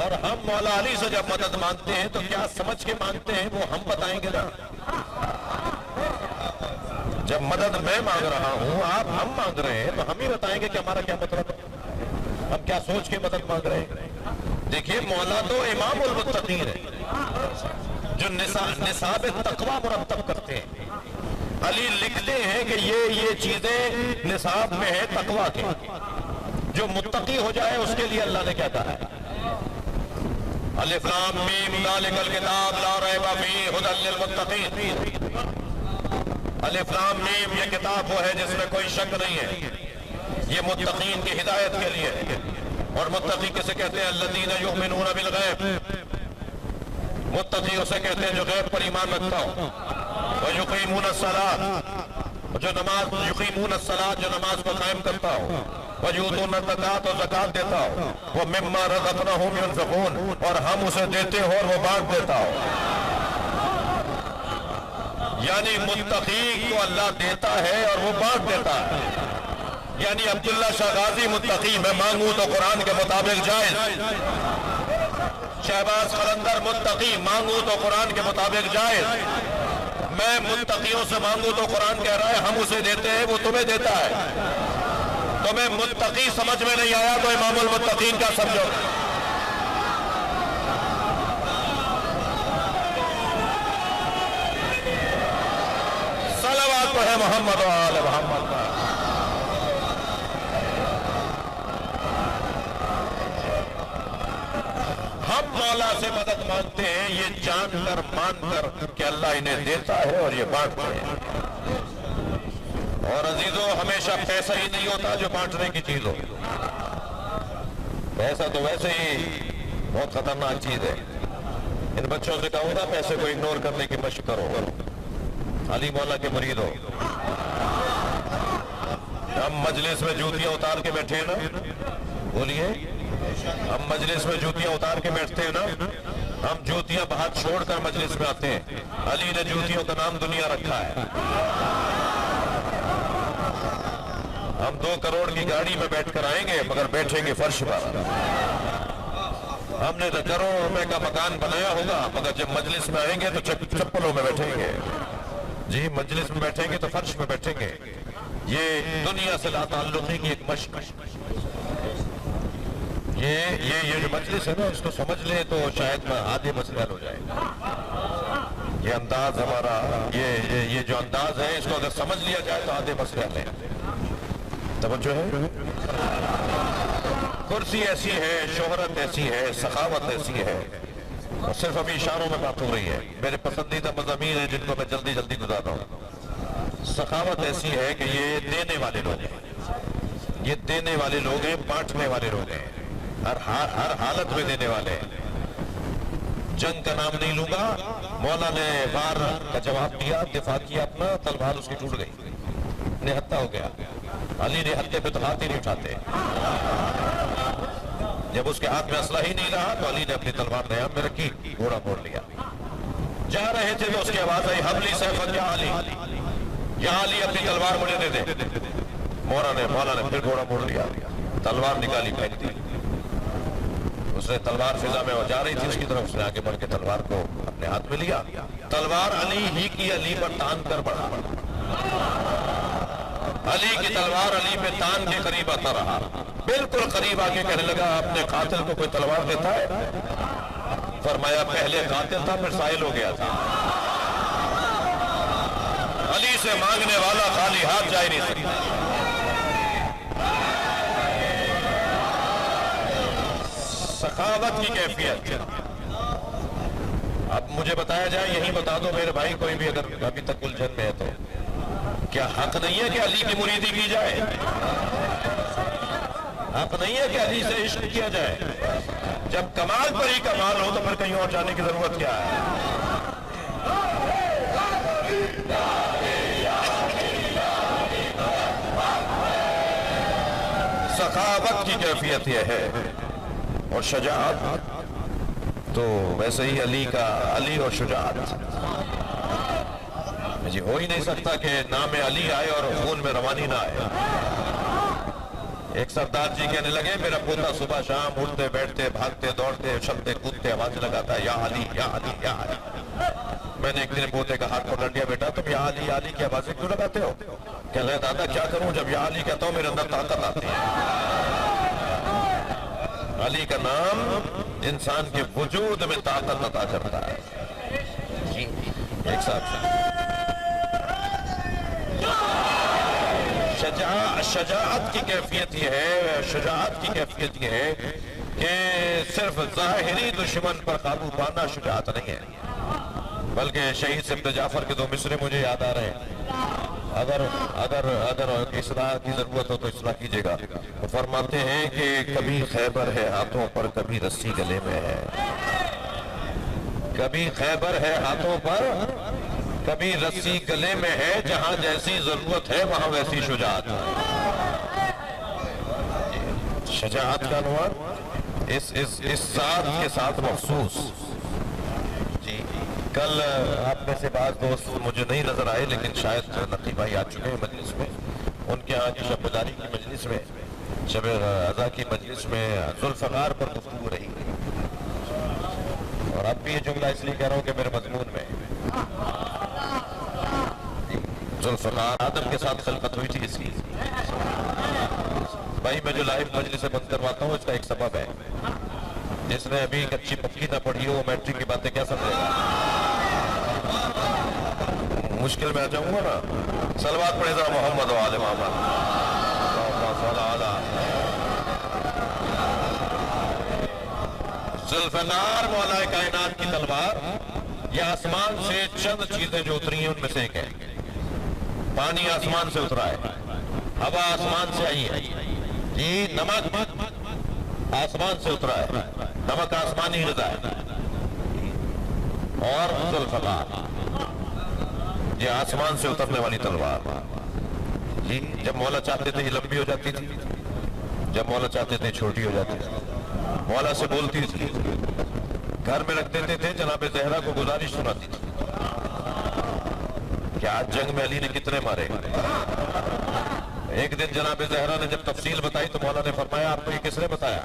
اور ہم مولا علی سے جب مدد مانگتے ہیں تو کیا سمجھ کے مانگتے ہیں وہ ہم بتائیں گے نا. جب مدد میں مانگ رہا ہوں، آپ ہم مانگ رہے ہیں، تو ہم ہی بتائیں گے کہ ہمارا کیا مطلب ہے، ہم کیا سوچ کے مدد مانگ رہے ہیں. دیکھیے مولا تو امام المتقین ہے جو نصاب تقوی مرتب کرتے ہیں. علی لکھتے ہیں کہ یہ چیزیں نصاب میں ہے تقوی کے. جو متقی ہو جائے اس کے لیے اللہ نے کیا کہا ہے؟ الف لام میم ذالک الکتاب لا ریب فیہ ھدی للمتقین. الف لام میم یہ کتاب وہ ہے جس میں کوئی شک نہیں ہے، یہ متقین کی ہدایت کے لیے. اور متقی کسے کہتے ہیں؟ الذین یؤمنون بالغیب. متقی اسے کہتے ہیں جو غیب پر ایمان رکھتا ہو. وَيُقِيمُونَ الصَّلَاةَ جو نماز کو قائم کرتا ہو. وَيُؤْتُونَ الزَّكَاةَ اور زکات دیتا ہو. وَمِمَّا رَزَقْنَاهُمْ يُنْفِقُونَ اور ہم اسے دیتے ہو اور وہ بانٹ دیتا ہو. یعنی متقی کو اللہ دیتا ہے اور وہ بانٹ دیتا ہے. یعنی عبداللہ شاہ غازی متقی، میں مانگوں تو قرآن کے مطابق جائز. شہباز قلندر متقی، مانگوں تو قرآن کے مطابق جائز. میں متقیوں سے مانگوں تو قرآن کہہ رہا ہے ہم اسے دیتے ہیں وہ تمہیں دیتا ہے. تمہیں متقی سمجھ میں نہیں آیا تو امام المتقین کا سمجھو. صلوات پڑھے محمد و آل محمد. ہم مولا سے مدد مانگتے ہیں یہ جان کر مان کر کہ اللہ انہیں دیتا ہے اور یہ بانٹتے ہیں. اور عزیزو ہمیشہ پیسہ ہی نہیں ہوتا جو بانٹنے کی چیز ہو. پیسہ تو ویسے ہی بہت خطرناک چیز ہے. ان بچوں سے کہوں گا پیسے کو اگنور کرنے کی مشق کرو. علی مولا کے مرید ہو. ہم مجلس میں جوتیاں اتار کے بیٹھے ہیں نا، بولیے ہم مجلس میں جوتیاں اتار کے بیٹھتے ہیں نا. ہم جوتیاں ہاتھ چھوڑ کر مجلس میں آتے ہیں. علی نے جوتیوں کا نام دنیا رکھا ہے. ہم 2 کروڑ کی گاڑی میں بیٹھ کر آئیں گے مگر بیٹھیں گے فرش پر. ہم نے کروڑ روپے کا مکان بنایا ہوگا مگر جب مجلس میں آئیں گے تو چپلوں میں بیٹھیں گے. جی مجلس میں بیٹھیں گے تو فرش میں بیٹھیں گے. یہ دنیا سے لا تعلقی کی ایک مشق. یہ جو مجلس ہے نا اس کو سمجھ لیں تو شاید آدھے مسئلہ حل ہو جائے. یہ انداز ہمارا یہ جو انداز ہے اس کو اگر سمجھ لیا جائے تو آدھے مسئلے حل ہیں. توجہ ہے. کرسی ایسی ہے، شہرت ایسی ہے، سخاوت ایسی ہے. اور صرف ابھی اشاروں میں بات ہو رہی ہے. میرے پسندیدہ مضامین ہیں جن کو میں جلدی جلدی گزار رہا ہوں. سخاوت ایسی ہے کہ یہ دینے والے لوگ ہیں. یہ دینے والے لوگ ہیں، بانٹنے والے لوگ ہیں. ہر حالت میں دینے والے ہیں. جنگ کا نام نہیں لوں گا. مولا نے وار کا جواب دیا، دفاع کیا اپنا، تلوار اس کی ٹوٹ گئی، نہتہ ہو گیا. علی نے ہتھے پہ تو ہاتھ ہی نہیں اٹھاتے. جب اس کے ہاتھ میں اسلحہ ہی نہیں رہا تو علی نے اپنی تلوار نیام میں رکھی، گھوڑا موڑ لیا. جا رہے تھے تو اس کی آواز آئی حبلی سیفن یا علی، یا علی اپنی تلوار مجھے دے دے. مولا نے پھر گھوڑا موڑ لیا. تلوار نکالی پھینک دی. اس نے تلوار فضا میں جا رہی تھی اس کی طرف، اس نے آگے بڑھ کے تلوار کو اپنے ہاتھ میں لیا. تلوار علی ہی کی علی پر تان کر بڑھا. علی کی تلوار علی پہ تان کے قریب آتا رہا. بالکل قریب آگے کہنے لگا اپنے قاتل کو کوئی تلوار دیتا ہے؟ فرمایا پہلے قاتل تھا پھر سائل ہو گیا تھا. علی سے مانگنے والا خالی ہاتھ جا ہی نہیں سکتا. سخاوت کی کیفیت. اب مجھے بتایا جائے، یہی بتا دو میرے بھائی، کوئی بھی اگر ابھی تک الجھن میں ہے تو کیا حق نہیں ہے کہ علی کی مریدی کی جائے؟ حق نہیں ہے کہ علی سے عشق کیا جائے؟ جب کمال پر ہی کمال ہو تو پھر کہیں اور جانے کی ضرورت کیا ہے؟ سخاوت کی کیفیت یہ ہے. اور شجاعت تو ویسے ہی علی اور شجاعت جی ہو ہی نہیں سکتا کہ نام علی آئے اور خون میں روانی نہ آئے. ایک سردار جی کہنے لگے میرا پوتا صبح شام اٹھتے بیٹھتے بھاگتے دوڑتے چلتے کودتے آواز لگاتا ہے یا علی یا علی یا علی. میں نے ایک دن پوتے کا ہاتھ پکڑ لیا، بیٹا تم یا علی کی آوازیں کیوں لگاتے ہو؟ کہہ رہے دادا کیا کروں، جب یا علی کہتا ہوں میرے اندر طاقت آتی ہے. علی کا نام انسان کے وجود میں طاقت عطا کرتا ہے. ایک ساتھ شجاعت کی کیفیت یہ ہے، شجاعت کی کیفیت یہ ہے کہ صرف ظاہری دشمن پر قابو پانا شجاعت نہیں ہے، بلکہ شہید ابن جعفر کے دو مصرے مجھے یاد آ رہے ہیں. اگر اصلاح کی ضرورت ہو تو اصلاح کیجیے گا. وہ فرماتے ہیں کہ کبھی خیبر ہے ہاتھوں پر کبھی رسی گلے میں ہے. کبھی خیبر ہے ہاتھوں پر کبھی رسی گلے میں ہے. جہاں جیسی ضرورت ہے وہاں ویسی شجاعت. شجاعت کا عنوان اس ذات کے ساتھ مخصوص. جی کل آپ میں سے بعض دوست مجھے نہیں نظر آئے لیکن شاید نقی بھائی آ چکے ہیں مجلس میں. ان کے ہاں کی شب داری کی مجلس میں، شب عزا کی مجلس میں ذوالفقار پر گفتگو رہی. اور اب بھی یہ جملہ اس لیے کہہ رہا ہوں کہ میرے مضمون میں ذوالفقار آدم کے ساتھ خلقت ہوئی تھی. اس کی بھائی میں جو لائیو مجلس سے بند کرواتا ہوں اس کا ایک سبب ہے. جس نے ابھی کچی پکی نہ پڑھی ہو وہ میٹرک کی باتیں کیا سمجھے گا؟ مشکل میں آ جاؤں گا نا. صلوات پڑھے ذرا محمد و آل محمد. ذوالفقار مولا کائنات کی تلوار. یہ آسمان سے چند چیزیں جو اتری ہیں ان میں سے ایک ہے. پانی آسمان سے اترا ہے، ہوا آسمان سے آئی ہے. جی نمک آسمان سے اترا ہے، نمک آسمانی غذا ہے. اور ذوالفقار یہ آسمان سے اترنے والی تلوار. جی جب مولا چاہتے تھے یہ لمبی ہو جاتی تھی، جب مولا چاہتے تھے چھوٹی ہو جاتی تھی. مولا سے بولتی تھی، گھر میں رکھ دیتے تھے. جناب زہرا کو گزارش سناتی تھی کہ آج جنگ میں علی نے کتنے مارے. ایک دن جناب زہرا نے جب تفصیل بتائی تو مولا نے فرمایا آپ کو یہ کس نے بتایا؟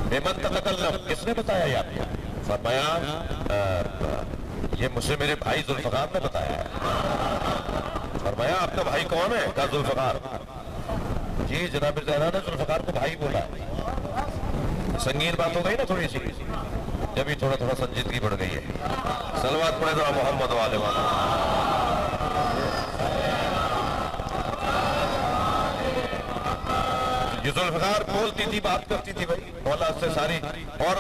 بمن تتکلم، کس نے بتایا یہ آپ کو؟ فرمایا یہ مجھے میرے بھائی ذوالفقار نے بتایا ہے. فرمایا آپ کا بھائی کون ہے؟ کہا ذوالفقار. جی جناب زہرا نے ذوالفقار کو بھائی بولا. سنگین بات ہو گئی نا تھوڑی سی، جب ہی تھوڑا تھوڑا سنجیدگی بڑھ گئی ہے. صلوات پڑھے ذرا محمد و آل محمد. یہ ذوالفقار بولتی تھی، بات کرتی تھی بھائی مولا سے ساری، اور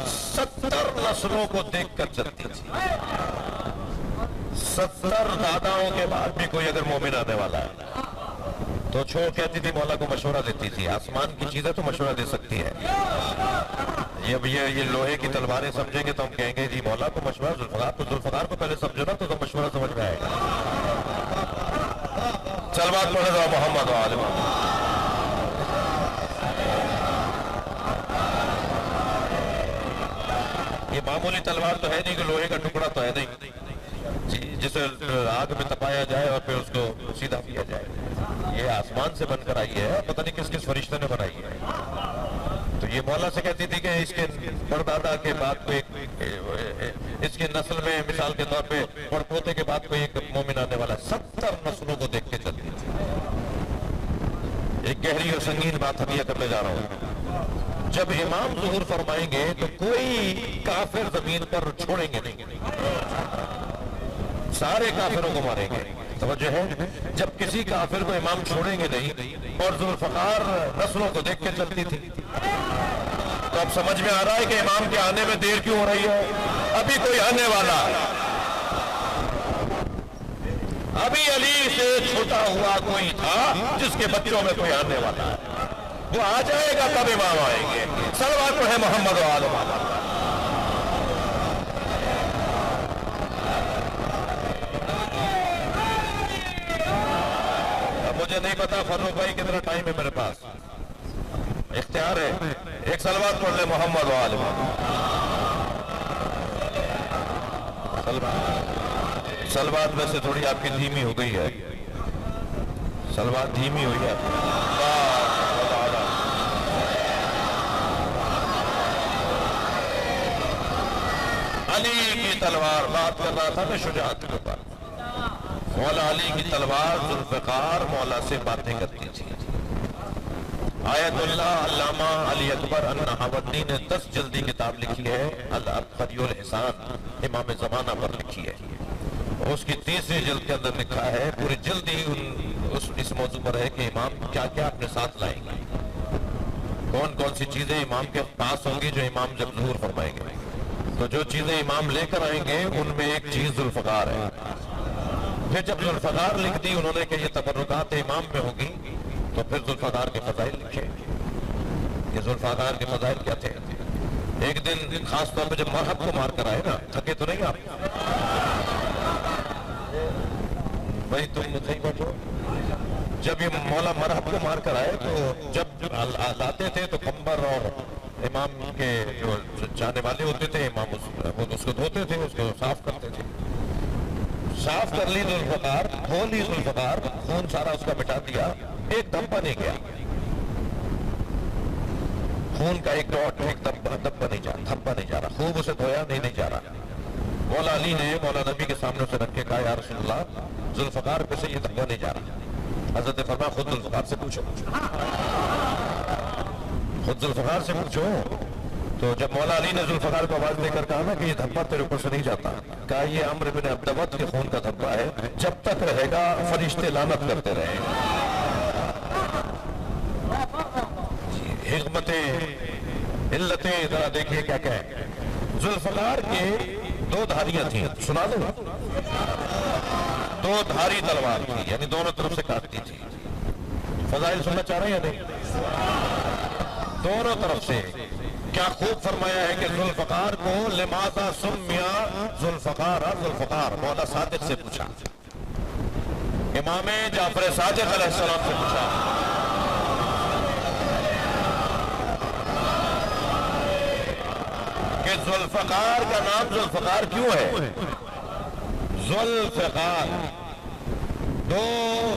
70 نسلوں کو دیکھ کر چلتی تھی. 70 داداؤں کے بعد بھی کوئی اگر مومن آنے والا ہے تو چھوڑ کہتی تھی مولا کو مشورہ دیتی تھی. آسمان کی چیزیں تو مشورہ دے سکتی ہے، یہ لوہے کی تلواریں سمجھیں گے تو ہم کہیں گے جی مولا کو مشورہ. ذوالفقار کو پہلے سمجھو نا تو مشورہ سمجھ میں آئے گا. صلوات پڑھے ذرا محمد و آل محمد. یہ معمولی تلوار تو ہے نہیں کہ لوہے کا ٹکڑا تو ہے نہیں جسے آگ میں تپایا جائے اور پھر اس کو سیدھا کیا جائے. یہ آسمان سے بن کر آئی ہے، پتہ نہیں کس کس فرشتے نے بنائی ہے. تو یہ مولا سے کہتی تھی کہ اس کے پردادا کے بعد کوئی اس کی نسل میں مثال کے طور پہ پڑپوتے کے بعد کوئی ایک مومن آنے والا. 70 نسلوں کو دیکھ کے چلتی تھی. ایک گہری اور سنگین بات ہم یہ کرنے جا رہا ہوں. جب امام ظہور فرمائیں گے تو کوئی کافر زمین پر چھوڑیں گے نہیں، سارے کافروں کو ماریں گے. توجہ ہے، جب کسی کافر کو امام چھوڑیں گے نہیں، اور ذوالفقار نسلوں کو دیکھ کے چلتی تھی. تو اب سمجھ میں آ رہا ہے کہ امام کے آنے میں دیر کیوں ہو رہی ہے. ابھی کوئی آنے والا ہے، ابھی علی سے چھوٹا ہوا کوئی تھا جس کے بچوں میں کوئی آنے والا ہے. وہ آ جائے گا تب امام آئیں گے. صلوات ہے محمد و آل محمد. مجھے نہیں پتا فاروق بھائی کتنا ٹائم ہے میرے پاس، اختیار ہے. ایک صلوات پڑھ لے محمد و آل محمد. صلوات میں سے تھوڑی آپ کی دھیمی ہو گئی ہے، صلوات دھیمی ہوئی ہے. علی کی تلوار، بات کر رہا تھا میں شجاعت کے اوپر. مولا علی کی تلوار ذوالفقار مولا سے باتیں کرتی تھی. آیت اللہ علامہ علی اکبر النہاوندی نے 10 جلدی کتاب لکھی ہے، العبقری الاحسان، امام زمانہ پر لکھی ہے. اس کی 30ویں جلد کے اندر لکھا ہے، پوری جلد ہی اس موضوع پر ہے کہ امام کیا کیا اپنے ساتھ لائیں گے، کون کون سی چیزیں امام کے پاس ہوں گی جو امام جب ظہور فرمائیں گے. تو جو چیزیں امام لے کر آئیں گے ان میں ایک چیز ذوالفقار ہے. پھر جب ذوالفقار لکھ دی انہوں نے کہ یہ تبرکات امام میں ہوگی، تو پھر ذوالفقار کے فضائل لکھے کہ ذوالفقار کے فضائل کیا تھے. ایک دن خاص طور پہ جب مرحب کو مار کر آئے نا، تھکے تو نہیں آپ بھائی، تم نہیں بیٹھو. جب یہ مولا مرحب کو مار کر آئے تو جب لاتے تھے تو کمبر اور امام کے جو جانے والے ہوتے تھے، امام اس کو دھوتے تھے، اس کو صاف کرتے تھے. صاف کر لی ذوالفقار، دھو لی ذوالفقار، خون سارا اس کا مٹا دیا، ایک دھبا نہیں گیا. خون کا ایک ڈاٹ، ایک دھبا نہیں جا رہا. خوب اسے دھویا نہیں جا رہا. مولا علی نے مولا نبی کے سامنے اسے رکھ کے کہا، یا رسول اللہ، ذوالفقار پہ سے یہ دھبا نہیں جا رہا. حضرت فرمایا، خود ذوالفقار سے پوچھو، خود ذوالفقار سے پوچھو. تو جب مولا علی نے ذوالفقار کو آواز دے کر کہا نا کہ یہ دھبا تیرے اوپر سے نہیں جاتا، کہا یہ عمرو بن عبدود کے خون کا دھبا ہے، جب تک رہے گا فرشتے لعنت کرتے رہے. حکمت علتیں ذرا دیکھیے کیا کہیں. ذوالفقار کے 2 دھاریاں تھیں، سنا دوں، 2 دھاری تلوار تھی، یعنی دونوں طرف سے کاٹتی تھی. فضائل سننا چاہ رہے ہیں یا نہیں؟ دونوں طرف سے. کیا خوب فرمایا ہے کہ ذوالفقار کو لماذا سمیا ذوالفقار، ذوالفقار مولا صادق سے پوچھا، امام جعفر صادق علیہ السلام سے پوچھا. کہ ذوالفقار کا نام ذوالفقار کیوں ہے؟ ذوالفقار، 2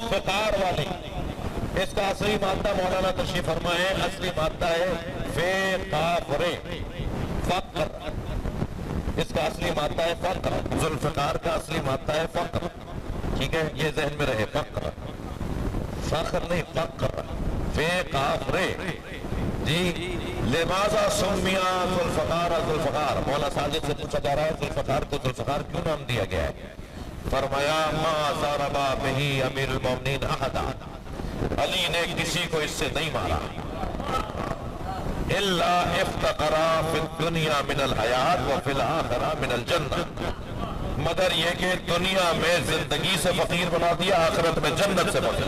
فقار والی. اس کا اصلی مادہ مولانا تشریف فرمائے، اصلی مادہ ہے فے قاف رے، فقر. اس کا اصلی مادہ ہے فقر. ذوالفقار کا اصلی مادہ ہے فقر. ٹھیک ہے، یہ ذہن میں رہے، فقر، فخر نہیں، فقر. فے قاف رے. جی، لماذا سمیا ذوالفقار ذوالفقار، مولا صادق سے پوچھا جا رہا ہے ذوالفقار کو ذوالفقار کیوں نام دیا گیا ہے؟ فرمایا، ما ضربا بہی امیر المومنین احدا، علی نے کسی کو اس سے نہیں مارا. الا افتقرا فی الدنیا من الحیات وفی الاخرہ من الجنہ، مگر یہ کہ دنیا میں زندگی سے فقیر بنا دیا، آخرت میں جنت سے فقیر.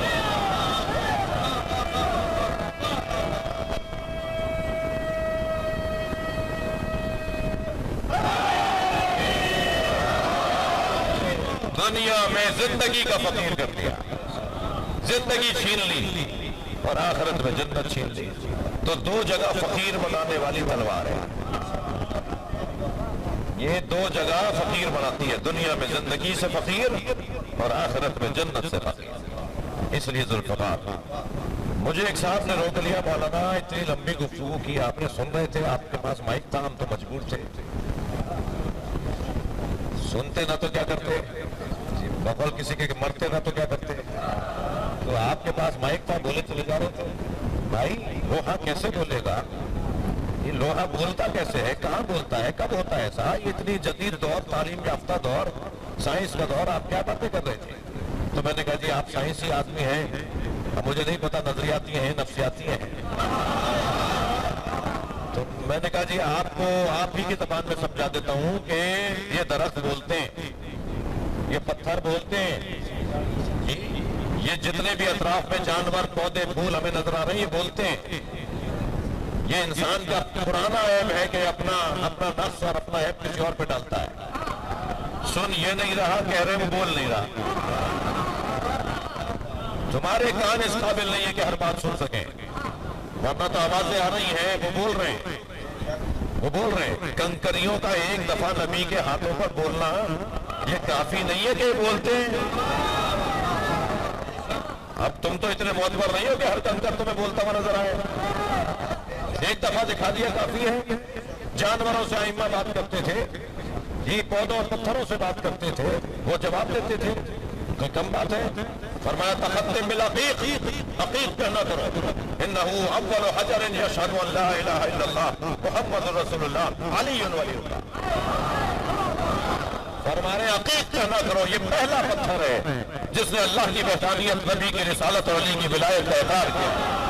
دنیا میں زندگی کا فقیر کر دیا، زندگی چھین لی اور آخرت میں جنت چھین لی. تو 2 جگہ فقیر بنانے والی تلوار ہے. یہ 2 جگہ فقیر بناتی ہے، دنیا میں زندگی سے فقیر اور آخرت میں جنت سے فقیر. اس لیے ذوالفقار مجھے ایک صاحب نے روک لیا، مولانا اتنی لمبی گفتگو کی، آپ نے سن رہے تھے، آپ کے پاس مائک تھا، ہم تو مجبور تھے، سنتے نہ تو کیا کرتے، بقول کسی کے مرتے نہ تو کیا کرتے، تو آپ کے پاس مائک تھا، بولے چلے جا رہے تھے۔ بھائی لوہا کیسے بولے گا، یہ لوہا بولتا کیسے ہے، کہاں بولتا ہے، کب ہوتا ہے ایسا، یہ اتنی جدید دور، تعلیم یافتہ دور، سائنس کا دور، آپ کیا باتیں کر رہے تھے؟ تو میں نے کہا جی آپ سائنسی آدمی ہیں، اب مجھے نہیں پتا نظریاتی ہیں نفسیاتی ہیں، تو میں نے کہا جی آپ کو آپ ہی کی زبان میں سمجھا دیتا ہوں کہ یہ درخت بولتے ہیں، یہ پتھر بولتے ہیں، یہ جتنے بھی اطراف میں جانور پودے پھول ہمیں نظر آ رہے ہیں یہ بولتے ہیں۔ یہ انسان کا پرانا عیب ہے کہ اپنا نفس اور اپنا عیب کسی اور پہ ڈالتا ہے، سن یہ نہیں رہا کہہ رہے وہ بول نہیں رہا، تمہارے کان اس قابل نہیں ہے کہ ہر بات سن سکیں، ورنہ تو آوازیں آ رہی ہیں، وہ بول رہے ہیں، کنکریوں کا ایک دفعہ نبی کے ہاتھوں پر بولنا یہ کافی نہیں ہے کہ یہ بولتے ہیں۔ اب تم تو اتنے معتبر نہیں ہو کہ ہر کنکر تمہیں بولتا ہوا نظر آئے، ایک دفعہ دکھا دیا کافی ہے۔ جانوروں سے ائمہ بات کرتے تھے، یہ پودوں اور پتھروں سے بات کرتے تھے، وہ جواب دیتے تھے، کوئی کم بات ہے؟ فرمایا تختم بالعقیق، عقیق کہنا کرو، انہو اول حجر یشہد ان لا الہ الا اللہ محمد رسول اللہ علی ولی اللہ، فرما رہے عقیق کہنا کرو، یہ پہلا پتھر ہے جس نے اللہ کی وحدانیت، نبی کی رسالت اور علی کی ولایت کا اقرار کیا۔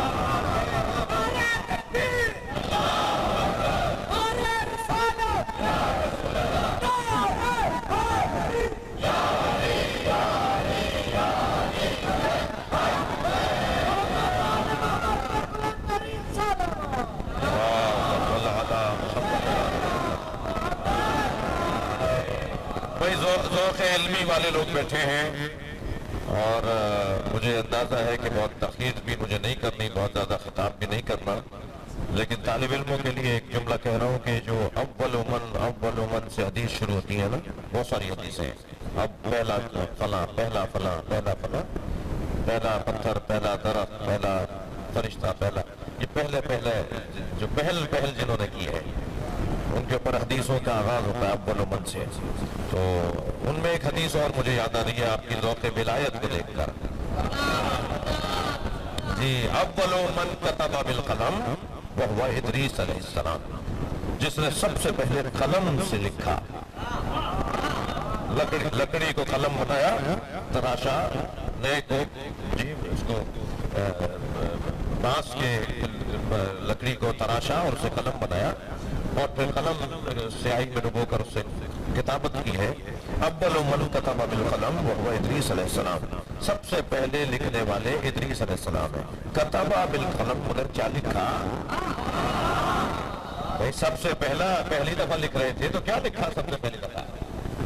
ذوق علمی والے لوگ بیٹھے ہیں اور مجھے اندازہ ہے کہ بہت تخلیق بھی مجھے نہیں کرنی، بہت زیادہ خطاب بھی نہیں کرنا، لیکن طالب علموں کے لیے ایک جملہ کہہ رہا ہوں کہ جو اول من سے حدیث شروع ہوتی ہے نا، بہت ساری حدیثیں، اب پہلا فلاں، پہلا فلاں، پہلا فلاں، پہلا پتھر، پہلا درخت، پہلا فرشتہ، پہلا، یہ پہلے جو پہل جنہوں نے کی ہے ان کے اوپر حدیثوں کا آغاز ہوتا ہے اول من سے۔ تو ان میں ایک حدیث اور مجھے یاد آ رہی ہے آپ کی ذوق ولایت کو دیکھ کر، جی اول من کتب بالقلم وہو ادریس علیہ السلام، جس نے سب سے پہلے قلم سے لکھا، لکڑی کو قلم بنایا، تراشا، جی اس کو بانس کے لکڑی کو تراشا اور اسے قلم بنایا، اور پھر قلم سیاہی میں ڈبو کر اسے کتابت کی ہے۔ اول من کتب بالقلم وہو ادریس علیہ السلام، سب سے پہلے لکھنے والے ادریس علیہ السلام ہے۔ کتب بالقلم، مگر کیا لکھا؟ بھائی سب سے پہلی دفعہ لکھ رہے تھے تو کیا لکھا؟ سب سے پہلی دفعہ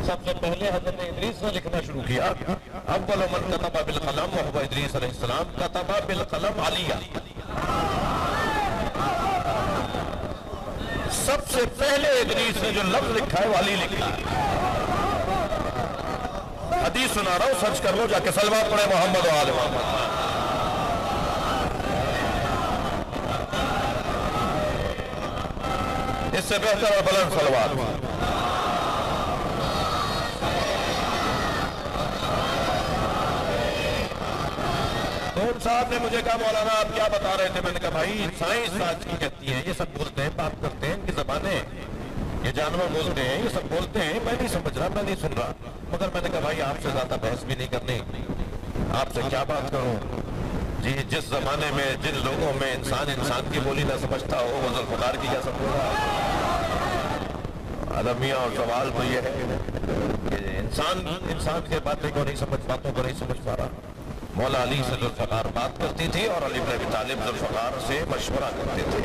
سب سے پہلے حضرت ادریس نے لکھنا شروع کیا۔ اول من کتب بالقلم وہو ادریس علیہ السلام، کتب بالقلم علیہ، سب سے پہلے ادریس نے جو لفظ لکھا ہے وہ علی لکھا۔ حدیث سنا رہا ہوں، سچ کر لو، جا کے صلوات پڑھے محمد و آل محمد۔ اس سے بہتر اور بلند صلوات۔ صاحب نے مجھے کہا مولانا آپ کیا بتا رہے تھے؟ میں نے کہا بھائی سائنس آج کی کہتی ہے، یہ سب بولتے ہیں، بات کرتے ہیں، ان کی زبانیں، یہ جانور بولتے ہیں، یہ سب بولتے ہیں، میں نہیں سمجھ رہا، میں نہیں سن رہا، مگر میں نے کہا بھائی آپ سے زیادہ بحث بھی نہیں کرنی، آپ سے کیا بات کروں؟ جی جس زمانے میں جن لوگوں میں انسان کی بولی نہ سمجھتا ہو وہ ذوالفقار کی کیا سمجھے گا؟ المیہ اور سوال تو یہ ہے کہ انسان کے باتوں کو نہیں سمجھ پا رہا۔ مولا علی سے ذوالفقار بات کرتی تھی اور علی بن ابی طالب ذوالفقار سے مشورہ کرتے تھے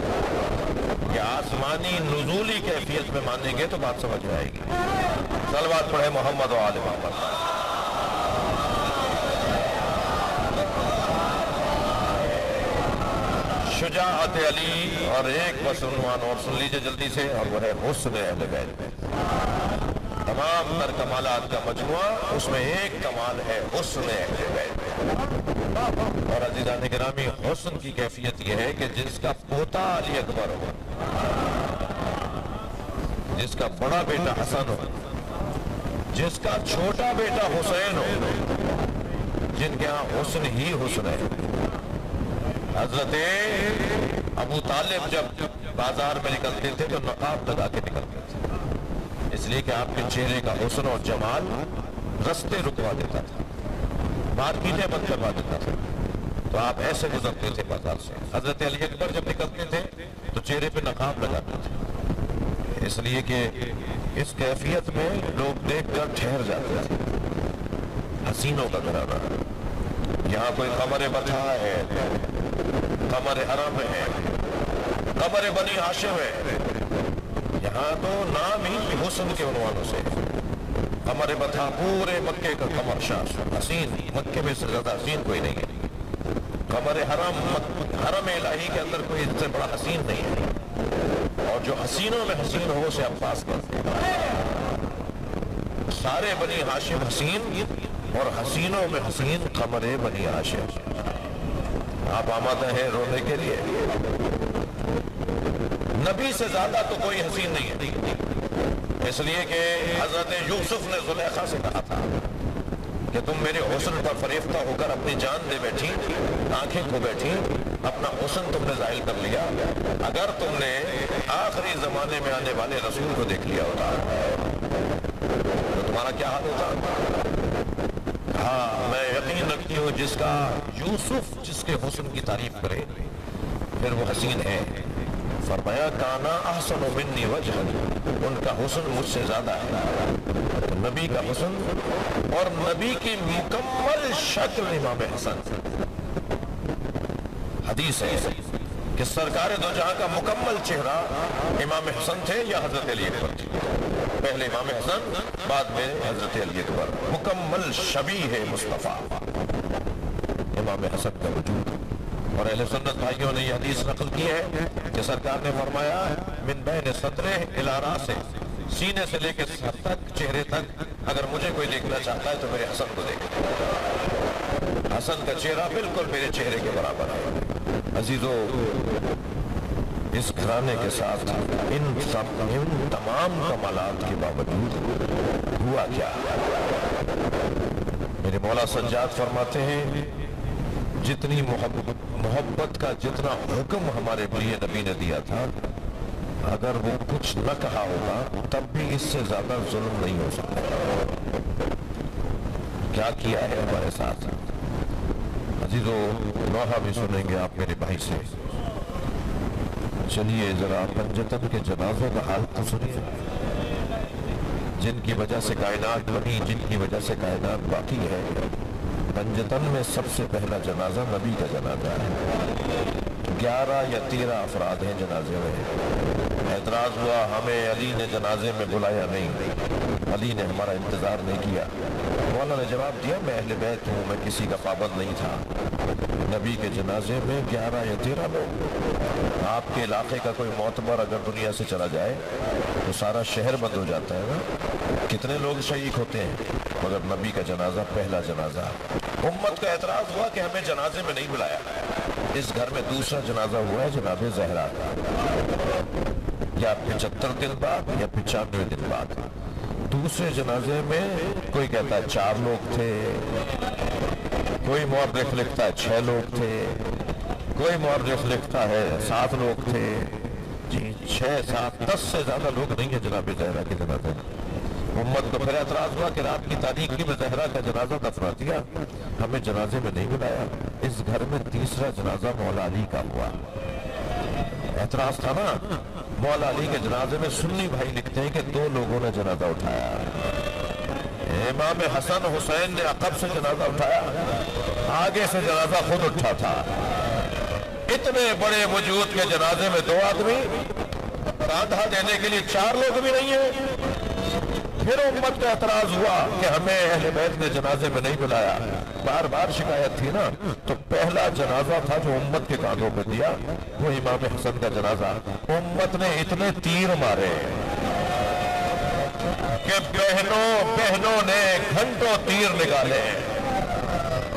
کہ آسمانی نزولی کیفیت میں مانیں گے تو بات سمجھ میں آئے گی۔ صلوات پڑھے محمد و آل محمد۔ شجاعت علی، اور ایک بس عنوان اور سن لیجئے جلدی سے، اور وہ ہے حسن اہل بیت۔ تمام تر کمالات کا مجموعہ، اس میں ایک کمال ہے حسن اہل بیت۔ اور عزیزان گرامی حسن کی کیفیت یہ ہے کہ جس کا پوتا علی اکبر ہو، جس کا بڑا بیٹا حسن ہو، جس کا چھوٹا بیٹا حسین ہو، جن کے ہاں حسن ہی حسن ہے۔ حضرت ابو طالب جب بازار میں نکلتے تھے تو نقاب لگا کے نکلتے تھے، اس لیے کہ آپ کے چہرے کا حسن اور جمال رستے رکوا دیتا تھا، مارکیٹیں بند کروا دیتا تھا، تو آپ ایسے گزرتے تھے بازار سے۔ حضرت علی اکبر جب نکلتے تھے تو چہرے پہ نقاب لگاتے تھے، اس لیے کہ اس کیفیت میں لوگ دیکھ کر ٹھہر جاتے تھے۔ حسینوں کا گھرانہ، یہاں کوئی قمر بطحا ہے، قمر حرم ہے، قمر بنی ہاشم ہے، یہاں تو نام ہی حسن کے عنوانوں سے۔ قمر بطحا پورے مکے کا قمر شاہ، حسین، مکے میں سے زیادہ حسین کوئی نہیں ہے۔ قمر حرم، حرم الہی کے اندر کوئی اس سے بڑا حسین نہیں ہے، اور جو حسینوں میں حسین ہو اسے عباس کرتے ہیں۔ سارے بنی ہاشم حسین، اور حسینوں میں حسین قمر بنی ہاشم۔ آپ آمادہ ہیں رونے کے لیے؟ نبی سے زیادہ تو کوئی حسین نہیں ہے، اس لیے کہ حضرت یوسف نے زلیخا سے کہا تھا کہ تم میرے حسن پر فریفتہ ہو کر اپنی جان دے بیٹھی، آنکھیں کھو بیٹھی، اپنا حسن تم نے ظاہر کر لیا۔ اگر تم نے آخری زمانے میں آنے والے رسول کو دیکھ لیا ہوتا تو تمہارا کیا حال ہوتا؟ ہاں، میں یقین رکھتی ہوں جس کا یوسف جس کے حسن کی تعریف کرے پھر وہ حسین ہے۔ فرمایا کانا احسن منی وجہا، ان کا حسن مجھ سے زیادہ ہے۔ تو نبی کا حسن اور نبی کی مکمل شکل امام حسن، حدیث ہے کہ سرکار دو جہاں کا مکمل چہرہ امام حسن تھے یا حضرت علی اکبر تھے؟ پہلے امام حسن، بعد میں حضرت علی اکبر، مکمل شبیہ مصطفیٰ امام حسن کا وجود۔ اور اہل سنت بھائیوں نے یہ حدیث نقل کی ہے کہ سرکار نے فرمایا من بین صدرہ الی راسہ، سینے سے لے کے سر تک، چہرے تک، اگر مجھے کوئی دیکھنا چاہتا ہے تو میرے حسن کو دیکھے۔ حسن کا چہرہ بالکل میرے چہرے کے برابر ہے۔ عزیزو، اس گھرانے کے ساتھ ان تمام کمالات کے باوجود ہوا کیا؟ میرے مولا سجاد فرماتے ہیں جتنی محبت کا جتنا حکم ہمارے لیے نبی نے دیا تھا، اگر وہ کچھ نہ کہا ہوگا تب بھی اس سے زیادہ ظلم نہیں ہو سکتا۔ کیا کیا ہے ہمارے ساتھ؟ عزیزو، نوحہ بھی سنیں گے آپ میرے بھائی سے۔ چلیے ذرا پنجتن کے جنازوں کا حال تو سنیے، جن کی وجہ سے کائنات بنی، جن کی وجہ سے کائنات باقی ہے۔ پنجتن میں سب سے پہلا جنازہ نبی کا جنازہ ہے۔ 11 یا 13 افراد ہیں جنازے میں۔ اعتراض ہوا ہمیں علی نے جنازے میں بلایا نہیں، علی نے ہمارا انتظار نہیں کیا۔ مولا نے جواب دیا میں اہل بیت ہوں، میں کسی کا پابند نہیں تھا۔ نبی کے جنازے میں 11 یا 13 لوگ۔ آپ کے علاقے کا کوئی معتبر اگر دنیا سے چلا جائے تو سارا شہر بند ہو جاتا ہے نا، کتنے لوگ شہید ہوتے ہیں، مگر نبی کا جنازہ پہلا جنازہ۔ امت کا اعتراض ہوا کہ ہمیں جنازے میں نہیں بلایا۔ اس گھر میں دوسرا جنازہ ہوا ہے جناب زہرا کا، یا 75 دن بعد یا 95 دن بعد۔ دوسرے جنازے میں کوئی کہتا ہے 4 لوگ تھے، کوئی مورخ لکھتا ہے 6 لوگ تھے، کوئی مورخ لکھتا ہے 7 لوگ تھے۔ جی 6 7 10 سے زیادہ لوگ نہیں ہیں جناب زہرا کے جنازے میں۔ امت کو پھر اعتراض ہوا کہ رات کی تاریکی میں زہرا کا جنازہ دفنا دیا، ہمیں جنازے میں نہیں بلایا۔ اس گھر میں تیسرا جنازہ مولا علی کا ہوا۔ اعتراض تھا نا، مولا علی کے جنازے میں سنی بھائی لکھتے ہیں کہ 2 لوگوں نے جنازہ اٹھایا، امام حسن حسین نے عقب سے جنازہ اٹھایا، آگے سے جنازہ خود اٹھا تھا۔ اتنے بڑے وجود کے جنازے میں 2 آدمی، کاندھا دینے کے لیے 4 لوگ بھی نہیں ہیں۔ پھر امت کا اعتراض ہوا کہ ہمیں اہل بیت نے جنازے میں نہیں بلایا۔ بار بار شکایت تھی نا، تو پہلا جنازہ تھا جو امت کے کاندھوں پہ دیا، وہ امام حسن کا جنازہ۔ امت نے اتنے تیر مارے کہ بہنوں نے گھنٹوں تیر نکالے،